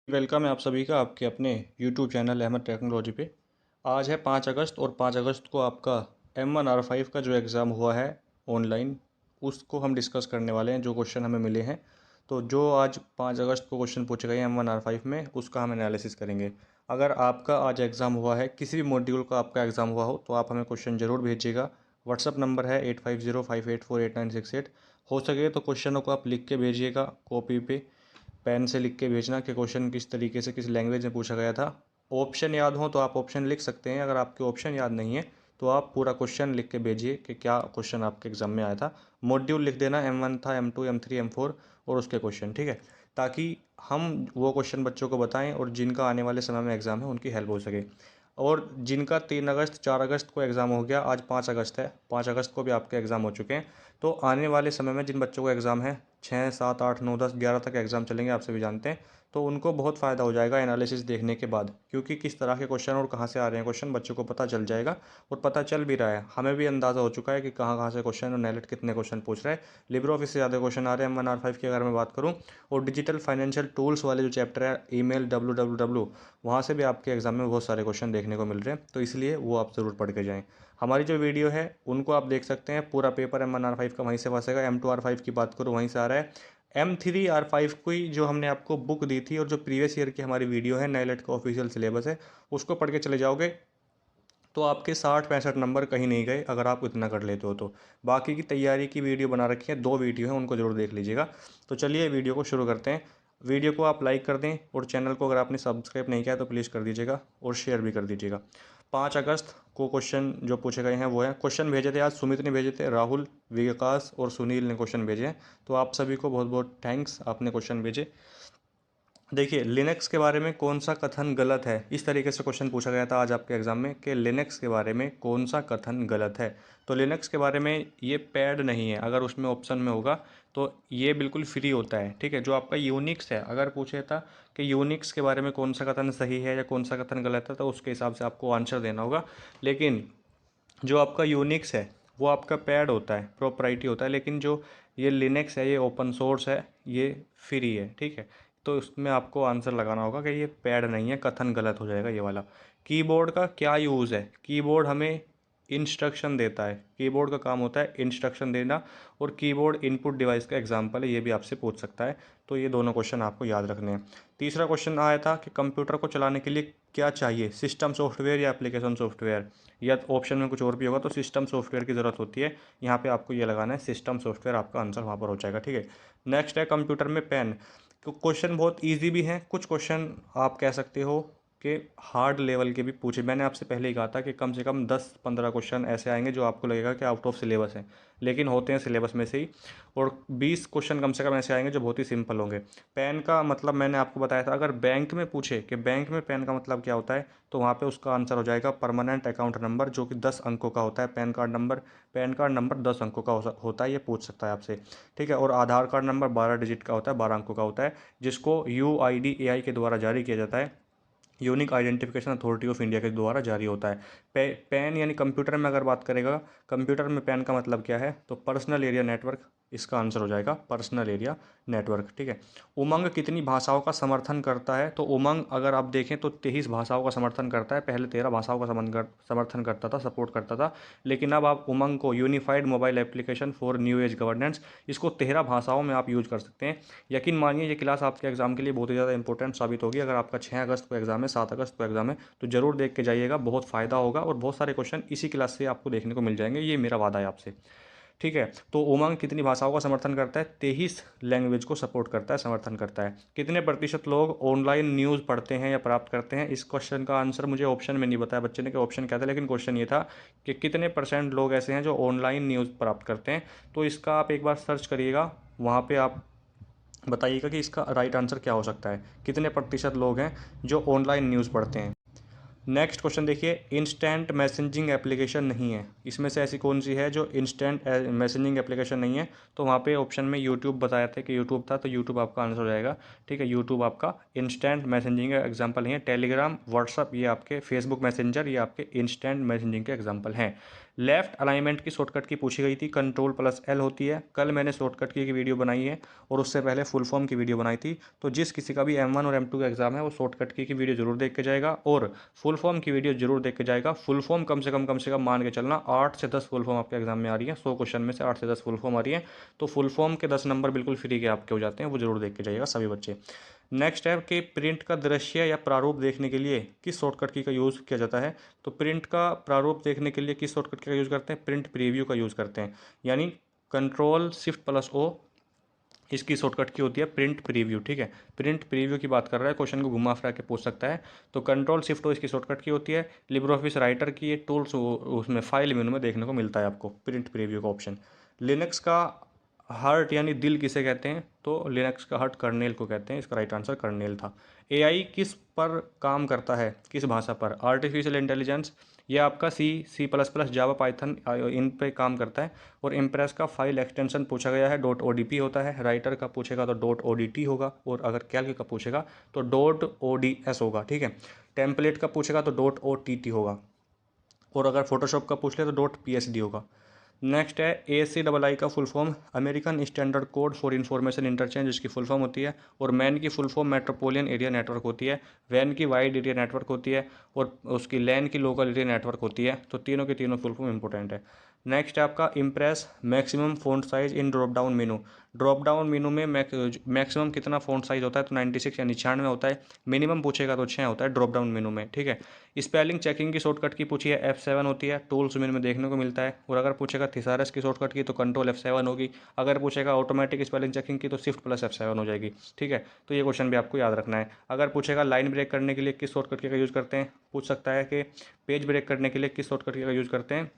Welcome है आप सभी का आपके अपने यूट्यूब चैनल अहमद टेक्नोलॉजी पे। आज है 5 अगस्त और 5 अगस्त को आपका M1R5 का जो एग्ज़ाम हुआ है ऑनलाइन, उसको हम डिस्कस करने वाले हैं। जो क्वेश्चन हमें मिले हैं, तो जो आज 5 अगस्त को क्वेश्चन पूछे गए हैं M1R5 में, उसका हम एनालिसिस करेंगे। अगर आपका आज एग्ज़ाम हुआ है, किसी भी मॉड्यूल का आपका एग्ज़ाम हुआ हो, तो आप हमें क्वेश्चन ज़रूर भेजिएगा। व्हाट्सअप नंबर है 8505848968। हो सके तो क्वेश्चनों को आप लिख के भेजिएगा, कॉपी पे पेन से लिख के भेजना कि क्वेश्चन किस तरीके से किस लैंग्वेज में पूछा गया था। ऑप्शन याद हो तो आप ऑप्शन लिख सकते हैं, अगर आपके ऑप्शन याद नहीं है तो आप पूरा क्वेश्चन लिख के भेजिए कि क्या क्वेश्चन आपके एग्ज़ाम में आया था। मॉड्यूल लिख देना, M1 था, M2, M3, M4 और उसके क्वेश्चन, ठीक है, ताकि हम वो क्वेश्चन बच्चों को बताएं और जिनका आने वाले समय में एग्ज़ाम है उनकी हेल्प हो सके। और जिनका 3 अगस्त 4 अगस्त को एग्ज़ाम हो गया, आज 5 अगस्त है, 5 अगस्त को भी आपके एग्ज़ाम हो चुके हैं। तो आने वाले समय में जिन बच्चों को एग्ज़ाम है, 6, 7, 8, 9, 10, 11 तक एग्ज़ाम चलेंगे, आप सभी जानते हैं, तो उनको बहुत फ़ायदा हो जाएगा एनालिसिस देखने के बाद, क्योंकि किस तरह के क्वेश्चन और कहाँ से आ रहे हैं क्वेश्चन बच्चों को पता चल जाएगा। और पता चल भी रहा है, हमें भी अंदाज़ा हो चुका है कि कहाँ कहाँ से क्वेश्चन और नेलेट कितने क्वेश्चन पूछ रहा है। लिब्रे ऑफिस से ज़्यादा क्वेश्चन आ रहे हैं M1R5 की अगर मैं बात करूँ। और डिजिटल फाइनेंशियल टूल्स वाले जो चैप्टर है, ईमेल WWW, वहाँ से भी आपके एग्ज़ाम में बहुत सारे क्वेश्चन देखने को मिल रहे हैं, तो इसलिए वो आप ज़रूर पढ़ के जाएँ। हमारी जो वीडियो है उनको आप देख सकते हैं, पूरा पेपर M1R5 का वहीं से फंसेगा। M2R5 की बात करूँ, वहीं से आ रहा है। M3R5 की जो हमने आपको बुक दी थी और जो प्रीवियस ईयर की हमारी वीडियो है, नेलेट का ऑफिशियल सिलेबस है, उसको पढ़ के चले जाओगे तो आपके 60-65 नंबर कहीं नहीं गए, अगर आप इतना कर लेते हो तो। बाकी की तैयारी की वीडियो बना रखी है, 2 वीडियो हैं, उनको ज़रूर देख लीजिएगा। तो चलिए वीडियो को शुरू करते हैं। वीडियो को आप लाइक कर दें और चैनल को अगर आपने सब्सक्राइब नहीं किया तो प्लीज़ कर दीजिएगा और शेयर भी कर दीजिएगा। 5 अगस्त को क्वेश्चन जो पूछे गए हैं वो हैं, क्वेश्चन भेजे थे आज सुमित ने भेजे थे, राहुल, विकास और सुनील ने क्वेश्चन भेजे हैं। तो आप सभी को बहुत बहुत थैंक्स, आपने क्वेश्चन भेजे। देखिए, लिनक्स के बारे में कौन सा कथन गलत है, इस तरीके से क्वेश्चन पूछा गया था आज आपके एग्जाम में कि लिनक्स के बारे में कौन सा कथन गलत है। तो लिनक्स के बारे में ये पैड नहीं है, अगर उसमें ऑप्शन में होगा तो ये बिल्कुल फ्री होता है, ठीक है। जो आपका यूनिक्स है, अगर पूछे था कि यूनिक्स के बारे में कौन सा कथन सही है या कौन सा कथन गलत है, तो उसके हिसाब से आपको आंसर देना होगा। लेकिन जो आपका यूनिक्स है वो आपका पैड होता है, प्रोप्राइटी होता है, लेकिन जो ये लिनक्स है ये ओपन सोर्स है, ये फ्री है, ठीक है। तो इसमें आपको आंसर लगाना होगा कि ये पैड नहीं है, कथन गलत हो जाएगा ये वाला। कीबोर्ड का क्या यूज़ है, कीबोर्ड हमें इंस्ट्रक्शन देता है, कीबोर्ड का काम होता है इंस्ट्रक्शन देना। और कीबोर्ड इनपुट डिवाइस का एग्जांपल है, ये भी आपसे पूछ सकता है। तो ये दोनों क्वेश्चन आपको याद रखने हैं। तीसरा क्वेश्चन आया था कि कंप्यूटर को चलाने के लिए क्या चाहिए, सिस्टम सॉफ्टवेयर या एप्लीकेशन सॉफ्टवेयर, या ऑप्शन में कुछ और भी होगा, तो सिस्टम सॉफ्टवेयर की ज़रूरत होती है। यहाँ पे आपको ये लगाना है सिस्टम सॉफ्टवेयर, आपका आंसर वहाँ पर हो जाएगा, ठीक है। नेक्स्ट है कंप्यूटर में पेन। तो क्वेश्चन बहुत इजी भी हैं, कुछ क्वेश्चन आप कह सकते हो कि हार्ड लेवल के भी पूछे। मैंने आपसे पहले ही कहा था कि कम से कम 10-15 क्वेश्चन ऐसे आएंगे जो आपको लगेगा कि आउट ऑफ सिलेबस है, लेकिन होते हैं सिलेबस में से ही। और 20 क्वेश्चन कम से कम ऐसे आएंगे जो बहुत ही सिंपल होंगे। पेन का मतलब मैंने आपको बताया था, अगर बैंक में पूछे कि बैंक में पेन का मतलब क्या होता है, तो वहाँ पे उसका आंसर हो जाएगा परमानेंट अकाउंट नंबर, जो कि 10 अंकों का होता है। पैन कार्ड नंबर 10 अंकों का होता है, ये पूछ सकता है आपसे, ठीक है। और आधार कार्ड नंबर 12 डिजिट का होता है, 12 अंकों का होता है, जिसको UIDAI के द्वारा जारी किया जाता है, unique identification authority of India के द्वारा जारी होता है। पैन यानी कंप्यूटर में अगर बात करेगा, कंप्यूटर में पैन का मतलब क्या है, तो पर्सनल एरिया नेटवर्क, इसका आंसर हो जाएगा पर्सनल एरिया नेटवर्क, ठीक है। उमंग कितनी भाषाओं का समर्थन करता है, तो उमंग अगर आप देखें तो 23 भाषाओं का समर्थन करता है। पहले 13 भाषाओं का समर्थन करता था, सपोर्ट करता था, लेकिन अब आप उमंग को, unified mobile application for new age governance, इसको 13 भाषाओं में आप यूज कर सकते हैं। यकीन मानिए ये क्लास आपके एग्जाम के लिए बहुत ही ज़्यादा इंपॉर्टेंट साबित होगी। अगर आपका 6 अगस्त को एग्जाम है, 7 अगस्त को एग्जाम है, तो जरूर देख के जाइएगा, बहुत फ़ायदा होगा और बहुत सारे क्वेश्चन इसी क्लास से आपको देखने को मिल जाएंगे, ये मेरा वादा है आपसे, ठीक है। तो उमंग कितनी भाषाओं का समर्थन करता है, 23 लैंग्वेज को सपोर्ट करता है, समर्थन करता है। कितने प्रतिशत लोग ऑनलाइन न्यूज़ पढ़ते हैं या प्राप्त करते हैं, इस क्वेश्चन का आंसर मुझे ऑप्शन में नहीं बताया बच्चे ने कि ऑप्शन क्या था, लेकिन क्वेश्चन ये था कि कितने % लोग ऐसे हैं जो ऑनलाइन न्यूज़ प्राप्त करते हैं। तो इसका आप एक बार सर्च करिएगा, वहाँ पे आप बताइएगा कि इसका राइट आंसर क्या हो सकता है, कितने प्रतिशत लोग हैं जो ऑनलाइन न्यूज़ पढ़ते हैं। नेक्स्ट क्वेश्चन देखिए, इंस्टेंट मैसेजिंग एप्लीकेशन नहीं है, इसमें से ऐसी कौन सी है जो इंस्टेंट मैसेजिंग एप्लीकेशन नहीं है, तो वहाँ पे ऑप्शन में यूट्यूब बताया था कि यूट्यूब था, तो यूट्यूब आपका आंसर हो जाएगा, ठीक है। यूट्यूब आपका इंस्टेंट मैसेजिंग का एग्जाम्पल नहीं है। टेलीग्राम, व्हाट्सअप, ये आपके फेसबुक मैसेंजर, ये आपके इंस्टेंट मैसेजिंग के एग्जाम्पल हैं। लेफ़्ट अलाइनमेंट की शॉर्टकट की पूछी गई थी, Ctrl+L होती है। कल मैंने शॉर्टकट की वीडियो बनाई है और उससे पहले फुल फॉर्म की वीडियो बनाई थी। तो जिस किसी का भी M1 और M2 का एग्जाम है वो शॉर्टकट की वीडियो जरूर देख के जाएगा और फुल फॉर्म की वीडियो जरूर देख के जाएगा। फुल फॉर्म कम से कम मान के चलना 8 से 10 फुल फॉर्म आपके एग्जाम में आ रही है। 100 क्वेश्चन में से 8 से 10 फुल फॉर्म आ रही है। तो फुल फॉर्म के 10 नंबर बिल्कुल फ्री के आपके हो जाते हैं, वो जरूर देख के जाइएगा सभी बच्चे। नेक्स्ट है कि प्रिंट का दृश्य या प्रारूप देखने के लिए किस शॉर्टकट की का यूज़ किया जाता है। तो प्रिंट का प्रारूप देखने के लिए किस शॉर्टकट का यूज़ करते हैं, प्रिंट प्रीव्यू का यूज़ करते हैं। यानी Ctrl+Shift+O इसकी शॉर्टकट की होती है प्रिंट प्रीव्यू। ठीक है, प्रिंट प्रीव्यू की बात कर रहा है, क्वेश्चन को घुमा फिरा के पूछ सकता है। तो Ctrl+Shift+O इसकी शॉर्टकट की होती है। लिब्रे ऑफिस राइटर की ये टूल्स उसमें फाइल मेनू में देखने को मिलता है आपको प्रिंट प्रीव्यू का ऑप्शन। लिनक्स का हार्ट यानी दिल किसे कहते हैं, तो लिनक्स का हार्ट कर्नेल को कहते हैं। इसका राइट आंसर कर्नेल था। एआई किस पर काम करता है, किस भाषा पर, आर्टिफिशियल इंटेलिजेंस, ये आपका C++, जावा, पाइथन इन पे काम करता है। और इम्प्रेस का फाइल एक्सटेंशन पूछा गया है .odp होता है। राइटर का पूछेगा तो .odt होगा और अगर कैल्क का पूछेगा तो .ods होगा। ठीक है, टेम्पलेट का पूछेगा तो .ott होगा और अगर फोटोशॉप का पूछ ले तो .psd होगा। नेक्स्ट है ACII का full form American standard code for information interchange, इसकी फुल फॉर्म होती है। और मैन की full form metropolitan area network होती है। वैन की वाइड एरिया नेटवर्क होती है और उसकी लैन की लोकल एरिया नेटवर्क होती है। तो तीनों के तीनों फुल फॉर्म इंपॉर्टेंट है। नेक्स्ट है आपका impress maximum font size in drop down menu. Drop down menu में मैक्सिमम कितना फ़ॉन्ट साइज होता है, तो 96 या 96 होता है। मिनिमम पूछेगा तो 6 होता है ड्रॉप डाउन मेनू में। ठीक है, स्पेलिंग चेकिंग की शॉर्टकट की पूछी है F7 होती है, टूल्स मेनू में देखने को मिलता है। और अगर पूछेगा थिसारस की शॉर्टकट की तो Ctrl+F7 होगी। अगर पूछेगा ऑटोमेटिक स्पेलिंग चेकिंग की तो Shift+F7 हो जाएगी। ठीक है, तो ये क्वेश्चन भी आपको याद रखना है। अगर पूछेगा लाइन ब्रेक करने के लिए किस शॉर्टकट की का यूज़ करते हैं, पूछ सकता है कि पेज ब्रेक करने के लिए किस शॉर्टकट की का यूज़ करते हैं।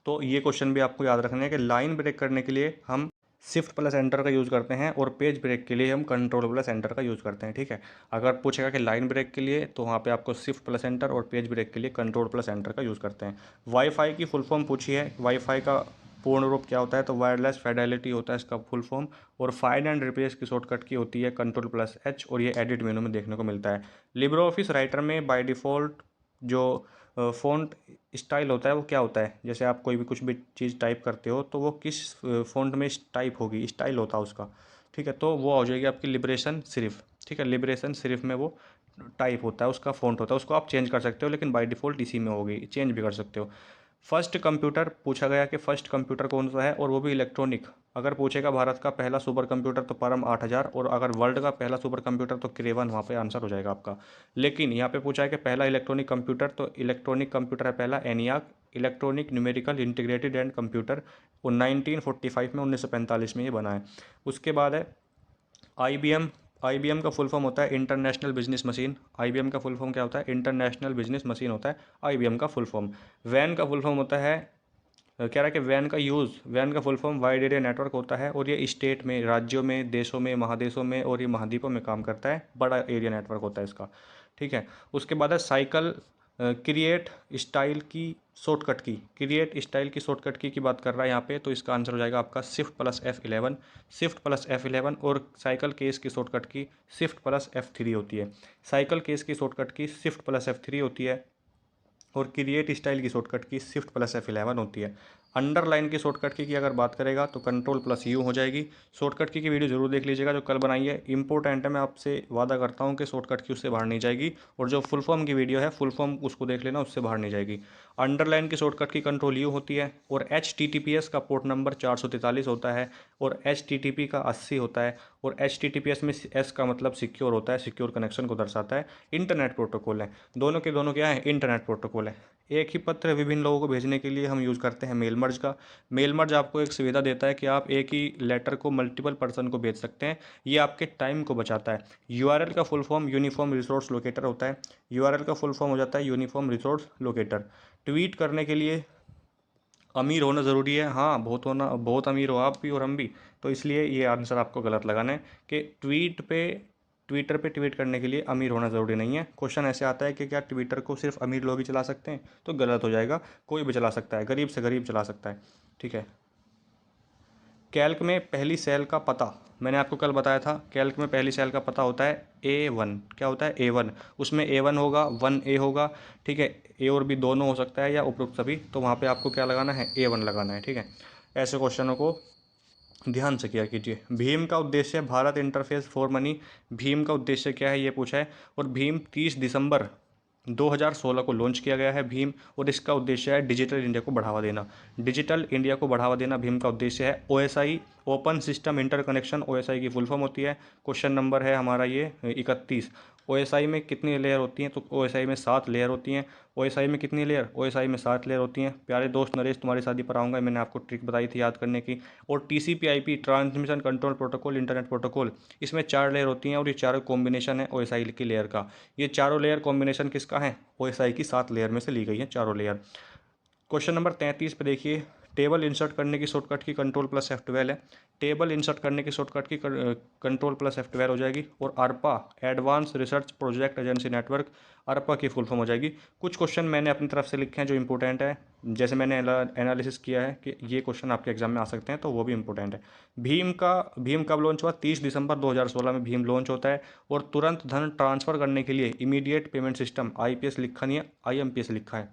तो ये क्वेश्चन भी आपको याद रखना है कि लाइन ब्रेक करने के लिए हम Shift+Enter का यूज़ करते हैं और पेज ब्रेक के लिए हम Ctrl+Enter का यूज़ करते हैं। ठीक है, अगर पूछेगा कि लाइन ब्रेक के लिए तो वहाँ पे आपको Shift+Enter और पेज ब्रेक के लिए Ctrl+Enter का यूज़ करते हैं। वाईफाई की फुल फॉर्म पूछी है, वाईफाई का पूर्ण रूप क्या होता है, तो वायरलेस फिडेलिटी होता है इसका फुल फॉर्म। और फाइंड एंड रिप्लेस की शॉर्टकट की होती है Ctrl+H और ये एडिट मेनू में देखने को मिलता है। लिब्रे ऑफिस राइटर में बाय डिफ़ॉल्ट जो फ़ॉन्ट स्टाइल होता है वो क्या होता है, जैसे आप कोई भी कुछ भी चीज़ टाइप करते हो तो वो किस फ़ॉन्ट में टाइप होगी, स्टाइल होता है उसका। ठीक है, तो वो हो जाएगी आपकी लिबरेशन सिरिफ। ठीक है, लिबरेशन सिरिफ में वो टाइप होता है, उसका फ़ॉन्ट होता है, उसको आप चेंज कर सकते हो लेकिन बाय डिफ़ॉल्ट इसी में होगी, चेंज भी कर सकते हो। फर्स्ट कंप्यूटर पूछा गया कि फर्स्ट कंप्यूटर कौन सा है और वो भी इलेक्ट्रॉनिक। अगर पूछेगा भारत का पहला सुपर कंप्यूटर तो परम 8000 और अगर वर्ल्ड का पहला सुपर कंप्यूटर तो क्रेवन, वहाँ पे आंसर हो जाएगा आपका। लेकिन यहाँ पे पूछा है कि पहला इलेक्ट्रॉनिक कंप्यूटर, तो इलेक्ट्रॉनिक कंप्यूटर है पहला ENIAC, electronic numerical integrated and computer, और 1945 में 1945 में ये बना है। उसके बाद है IBM। IBM का फुल फॉर्म होता है इंटरनेशनल बिजनेस मशीन। IBM का फुल फॉर्म क्या होता है, इंटरनेशनल बिजनेस मशीन होता है IBM का फुल फॉर्म। वैन का फुल फॉर्म होता है कह रहा है कि वैन का full form wide area network होता है और ये स्टेट में, राज्यों में, देशों में, महादेशों में और ये महाद्वीपों में काम करता है, बड़ा एरिया नेटवर्क होता है इसका। ठीक है, उसके बाद है साइकिल क्रिएट स्टाइल की शॉर्टकट की बात कर रहा है यहाँ पे, तो इसका आंसर हो जाएगा आपका Shift+F11 और साइकिल केस की शॉर्टकट की Shift+F3 होती है। साइकिल केस की शॉर्टकट की Shift+F3 होती है और क्रिएट स्टाइल की शॉर्टकट की Shift+F11 होती है। अंडरलाइन की शॉर्टकट की अगर बात करेगा तो Ctrl+U हो जाएगी। शॉर्टकट की वीडियो जरूर देख लीजिएगा जो कल बनाई है, इंपॉर्टेंट है। मैं आपसे वादा करता हूँ कि शॉर्टकट की उससे बाहर नहीं जाएगी और जो फुल फॉर्म की वीडियो है फुल फॉर्म उसको देख लेना, उससे बाहर नहीं जाएगी। अंडरलाइन की शॉर्टकट की Ctrl+U होती है और HTTPS का पोर्ट नंबर 443 होता है और HTTP का 80 होता है और HTTPS में S का मतलब सिक्योर होता है, सिक्योर कनेक्शन को दर्शाता है। इंटरनेट प्रोटोकॉल है, दोनों के दोनों क्या है, इंटरनेट प्रोटोकॉल है। एक ही पत्र विभिन्न लोगों को भेजने के लिए हम यूज़ करते हैं मेल मर्ज का। मेल मर्ज आपको एक सुविधा देता है कि आप एक ही लेटर को मल्टीपल पर्सन को भेज सकते हैं, ये आपके टाइम को बचाता है। URL का full form uniform resource locator होता है। URL का फुल फॉर्म हो जाता है यूनिफॉर्म रिसोर्स लोकेटर। ट्वीट करने के लिए अमीर होना ज़रूरी है, हाँ बहुत अमीर हो आप भी और हम भी, तो इसलिए ये आंसर आपको गलत लगाना है कि ट्विटर पे ट्वीट करने के लिए अमीर होना ज़रूरी नहीं है। क्वेश्चन ऐसे आता है कि क्या ट्विटर को सिर्फ अमीर लोग ही चला सकते हैं, तो गलत हो जाएगा, कोई भी चला सकता है, गरीब से गरीब चला सकता है। ठीक है, कैल्क में पहली सेल का पता मैंने आपको कल बताया था, कैल्क में पहली सेल का पता होता है A1। क्या होता है? A1। उसमें A1 होगा, 1A होगा, ठीक है। ए और बी दोनों हो सकता है या उपरोक्त सभी, तो वहाँ पे आपको क्या लगाना है? A1 लगाना है, ठीक है। ऐसे क्वेश्चनों को ध्यान से किया कीजिए। भीम का उद्देश्य Bharat interface for money, Bhim का उद्देश्य क्या है ये पूछा है। और भीम 30 दिसंबर 2016 को लॉन्च किया गया है भीम, और इसका उद्देश्य है डिजिटल इंडिया को बढ़ावा देना। डिजिटल इंडिया को बढ़ावा देना भीम का उद्देश्य है। OSI, open system interconnection, OSI की फुल फॉर्म होती है। क्वेश्चन नंबर है हमारा ये 31। ओएसआई में कितनी लेयर होती हैं? तो ओएसआई में 7 लेयर होती हैं। ओएसआई में कितनी लेयर? ओएसआई में 7 लेयर होती हैं। प्यारे दोस्त नरेश, तुम्हारी शादी पर आऊँगा, मैंने आपको ट्रिक बताई थी याद करने की। और टीसीपी/आईपी, transmission control protocol, internet protocol, इसमें 4 लेयर होती हैं और ये चारों कॉम्बिनेशन है ओएसआई की लेयर का। ये चारों लेयर कॉम्बिनेशन किसका है? ओएसआई की 7 लेयर में से ली गई है चारों लेयर। क्वेश्चन नंबर 33 पे देखिए, टेबल इंसर्ट करने की शॉर्टकट की कंट्रोल प्लस F12 है। टेबल इंसर्ट करने की शॉर्टकट की कंट्रोल प्लस F12 हो जाएगी। और ARPA, advance research project agency network, ARPA की फुल फॉर्म हो जाएगी। कुछ क्वेश्चन मैंने अपनी तरफ से लिखे हैं जो इंपॉर्टेंट है, जैसे मैंने एनालिसिस किया है कि ये क्वेश्चन आपके एग्जाम में आ सकते हैं, तो वो भी इंपॉर्टेंट है। भीम कब लॉन्च हुआ? 30 दिसंबर 2016 में भीम लॉन्च होता है। और तुरंत धन ट्रांसफर करने के लिए इमीडिएट पेमेंट सिस्टम, IPS लिखा नहीं है, IMPS लिखा है,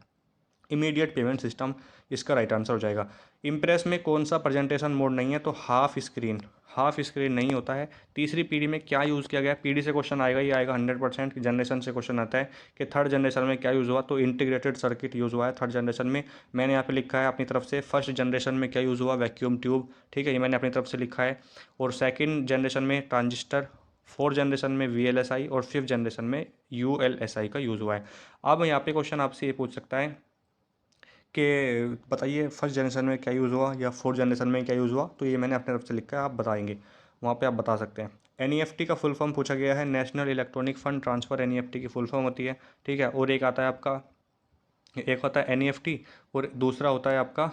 इमीडिएट पेमेंट सिस्टम इसका राइट आंसर हो जाएगा। इम्प्रेस में कौन सा प्रेजेंटेशन मोड नहीं है? तो हाफ स्क्रीन नहीं होता है। तीसरी पीढ़ी में क्या यूज़ किया गया? पीढ़ी से क्वेश्चन आएगा ही आएगा 100%। जनरेशन से क्वेश्चन आता है कि थर्ड जनरेशन में क्या यूज़ हुआ? तो इंटीग्रेटेड सर्किट यूज़ हुआ है थर्ड जनरेशन में। मैंने यहाँ पे लिखा है अपनी तरफ से। फर्स्ट जनरेशन में क्या यूज़ हुआ? वैक्यूम ट्यूब, ठीक है, ये मैंने अपनी तरफ से लिखा है। और सेकेंड जनरेशन में ट्रांजिस्टर, फोर्थ जनरेशन में VLSI, और फिफ्थ जनरेशन में ULSI का यूज़ हुआ है। अब यहाँ पे क्वेश्चन आपसे ये पूछ सकता है कि बताइए फर्स्ट जनरेशन में क्या यूज़ हुआ या फोर्थ जनरेशन में क्या यूज़ हुआ। तो ये मैंने अपने तरफ से लिखा है, आप बताएंगे, वहाँ पे आप बता सकते हैं। NEFT का फुल फॉर्म पूछा गया है, national electronic fund transfer, NEFT की फुल फॉर्म होती है, ठीक है। और एक आता है आपका, एक होता है NEFT, और दूसरा होता है आपका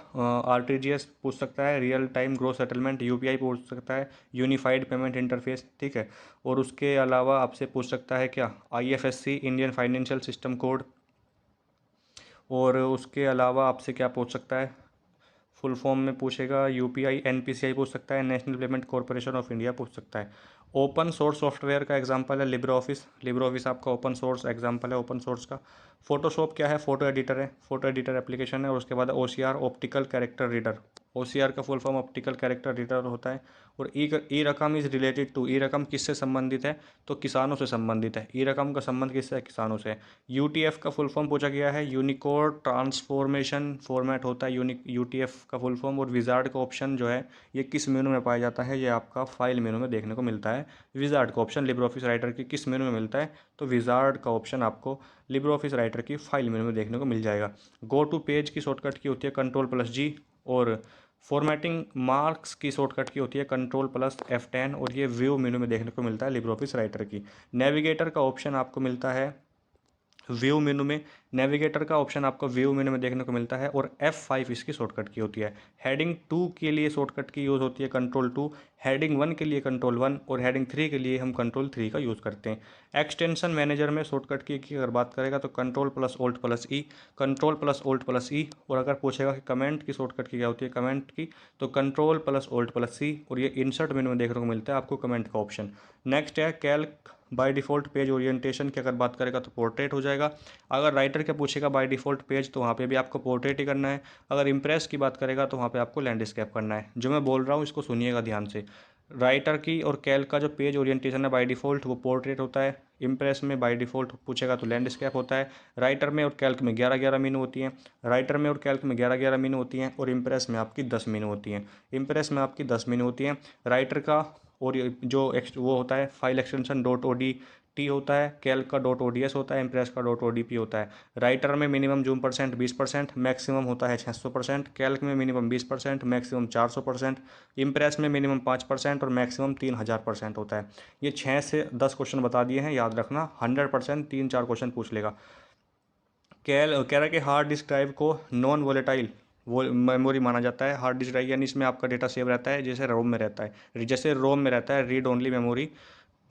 RTGS पूछ सकता है, real time gross settlement, UPI पूछ सकता है, यूनिफाइड पेमेंट इंटरफेस, ठीक है। और उसके अलावा आपसे पूछ सकता है क्या? IFSC, Indian financial system code. और उसके अलावा आपसे क्या पूछ सकता है? फुल फॉर्म में पूछेगा UPI, NPCI पूछ सकता है, national payment corporation of India पूछ सकता है। ओपन सोर्स सॉफ्टवेयर का एग्जांपल है लिब्रे ऑफिस, लिब्रे ऑफिस आपका ओपन सोर्स एग्जांपल है ओपन सोर्स का। फोटोशॉप क्या है? फोटो एडिटर है, फोटो एडिटर एप्लीकेशन है। और उसके बाद OCR, optical character reader, OCR का full form optical character reader होता है। और ई रकम इज़ रिलेटेड टू, ई रकम किससे संबंधित है? तो किसानों से संबंधित है। ई रकम का संबंध किससे है? किसानों से। UTF का फुल फॉर्म पूछा गया है, यूनिकोड ट्रांसफॉर्मेशन फॉर्मेट होता है UTF का फुल फॉर्म। और विजार्ड का ऑप्शन जो है ये किस मेनू में पाया जाता है? ये आपका फाइल मेनू में देखने को मिलता है। विजार्ड का ऑप्शन लिब्रे ऑफिस राइटर की किस मेनू में मिलता है? तो विजार्ड का ऑप्शन आपको लिब्रे ऑफिस राइटर की फाइल मेनू में देखने को मिल जाएगा। गो टू पेज की शॉर्टकट की होती है कंट्रोल+G। और फॉर्मेटिंग मार्क्स की शॉर्टकट की होती है कंट्रोल+F10। और ये व्यू मेनू में देखने को मिलता है लिब्रे ऑफिस राइटर की। नेविगेटर का ऑप्शन आपको मिलता है व्यू मेनू में, नेविगेटर का ऑप्शन आपको व्यू मेनू में देखने को मिलता है। और F5 इसकी शॉर्टकट की होती है। हेडिंग 2 के लिए शॉर्टकट की यूज़ होती है कंट्रोल+2, हेडिंग 1 के लिए कंट्रोल+1, और हेडिंग 3 के लिए हम कंट्रोल+3 का यूज़ करते हैं। एक्सटेंशन मैनेजर में शॉर्टकट की अगर बात करेगा तो कंट्रोल+Alt+E, कंट्रोल+Alt+E। और अगर पूछेगा कि कमेंट की शॉर्टकट की क्या होती है कमेंट की, तो कंट्रोल+Alt+C। और ये इंसर्ट मेनू में देखने को मिलता है आपको कमेंट का ऑप्शन। नेक्स्ट है Calc by default page orientation की अगर बात करेगा तो पोर्ट्रेट हो जाएगा। अगर राइटर क्या पूछेगा बाय डिफ़ॉल्ट पेज, तो वहाँ पे भी आपको पोर्ट्रेट ही करना है। अगर इम्प्रेस की बात करेगा तो वहाँ पे आपको लैंडस्केप करना है। जो मैं बोल रहा हूँ इसको सुनिएगा ध्यान से। राइटर की और कैल्क का जो पेज ओरिएंटेशन है बाय डिफ़ॉल्ट वो पोर्ट्रेट होता है। इम्प्रेस में बाय डिफ़ॉल्ट पूछेगा तो लैंडस्केप होता है। राइटर में और कैल्क में 11-11 मीनू होती हैं। राइटर में और कैल्क में 11-11 मीनू होती हैं। और इम्प्रेस में आपकी 10 मीनू होती हैं। इम्प्रेस में आपकी 10 मीनू होती हैं। राइटर का और जो वो होता है फाइल एक्सटेंशन .odt होता है, कैल्क का .ods होता है, इम्प्रेस का .odp होता है। राइटर में मिनिमम जूम % 20%, मैक्सिमम होता है 600%। कैल्क में मिनिमम 20%, मैक्सिमम 400%। इम्प्रेस में मिनिमम 5% और मैक्सिमम 3000% होता है। ये 6 से 10 क्वेश्चन बता दिए हैं, याद रखना 100% 3-4 क्वेश्चन पूछ लेगा। कह रहा है कि हार्ड डिस्क ड्राइव को नॉन वोलेटाइल वो मेमोरी माना जाता है। हार्ड डिस्क ड्राइव यानी इसमें आपका डेटा सेव रहता है जैसे रोम में रहता है, जैसे रोम में रहता है रीड ओनली मेमोरी।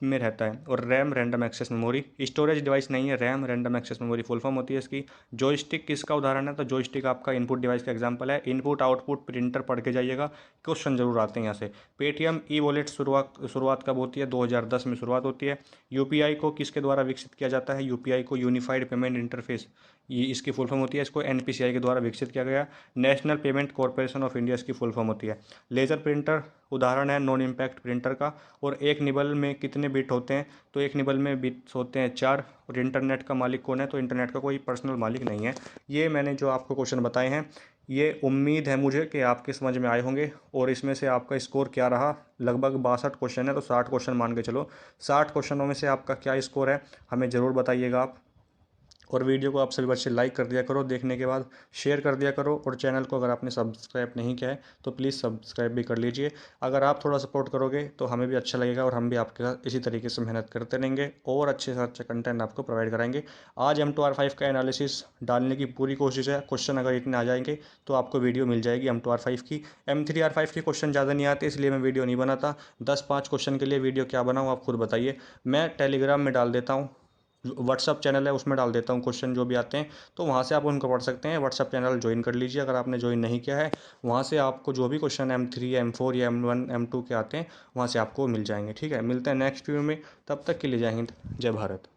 में रहता है। और RAM random access memory, storage device नहीं है, RAM random access memory full form होती है इसकी। जॉयस्टिक किसका उदाहरण है? तो जॉयस्टिक आपका इनपुट डिवाइस का एग्जांपल है। इनपुट आउटपुट प्रिंटर पढ़ के जाइएगा, क्वेश्चन जरूर आते हैं यहाँ से। पेटीएम ई वॉलेट शुरुआत कब होती है? 2010 में शुरुआत होती है। यूपीआई को किसके द्वारा विकसित किया जाता है? यूपीआई को यूनिफाइड पेमेंट इंटरफेस, ये इसकी फुल फॉर्म होती है। इसको एनपीसीआई के द्वारा विकसित किया गया। National payment corporation of India इसकी फुल फॉर्म होती है। लेज़र प्रिंटर उदाहरण है नॉन इम्पैक्ट प्रिंटर का। और एक निबल में कितने बिट होते हैं? तो एक निबल में बिट्स होते हैं 4। और इंटरनेट का मालिक कौन है? तो इंटरनेट का कोई पर्सनल मालिक नहीं है। ये मैंने जो आपको क्वेश्चन बताए हैं, ये उम्मीद है मुझे कि आपके समझ में आए होंगे। और इसमें से आपका स्कोर क्या रहा? लगभग 62 क्वेश्चन है, तो 60 क्वेश्चन मान के चलो। 60 क्वेश्चनों में से आपका क्या स्कोर है, हमें ज़रूर बताइएगा आप। और वीडियो को आप सभी बच्चे लाइक कर दिया करो, देखने के बाद शेयर कर दिया करो। और चैनल को अगर आपने सब्सक्राइब नहीं किया है तो प्लीज़ सब्सक्राइब भी कर लीजिए। अगर आप थोड़ा सपोर्ट करोगे तो हमें भी अच्छा लगेगा, और हम भी आपके साथ इसी तरीके से मेहनत करते रहेंगे और अच्छे से अच्छा कंटेंट आपको प्रोवाइड कराएंगे। आज M2R5 का एनालिसिस डालने की पूरी कोशिश है। क्वेश्चन अगर इतने आ जाएंगे तो आपको वीडियो मिल जाएगी M2R5 की। M3R5 के क्वेश्चन ज़्यादा नहीं आते, इसलिए मैं वीडियो नहीं बनाता। 10-5 क्वेश्चन के लिए वीडियो क्या बनाऊँ आप खुद बताइए। मैं टेलीग्राम में डाल देता हूँ, व्हाट्सअप चैनल है उसमें डाल देता हूँ क्वेश्चन जो भी आते हैं, तो वहाँ से आप उनको पढ़ सकते हैं। व्हाट्सअप चैनल ज्वाइन कर लीजिए अगर आपने ज्वाइन नहीं किया है। वहाँ से आपको जो भी क्वेश्चन M3 M4 या M1 M2 के आते हैं वहाँ से आपको मिल जाएंगे। ठीक है, मिलते हैं नेक्स्ट वीडियो में, तब तक के लिए जय हिंद, जय भारत।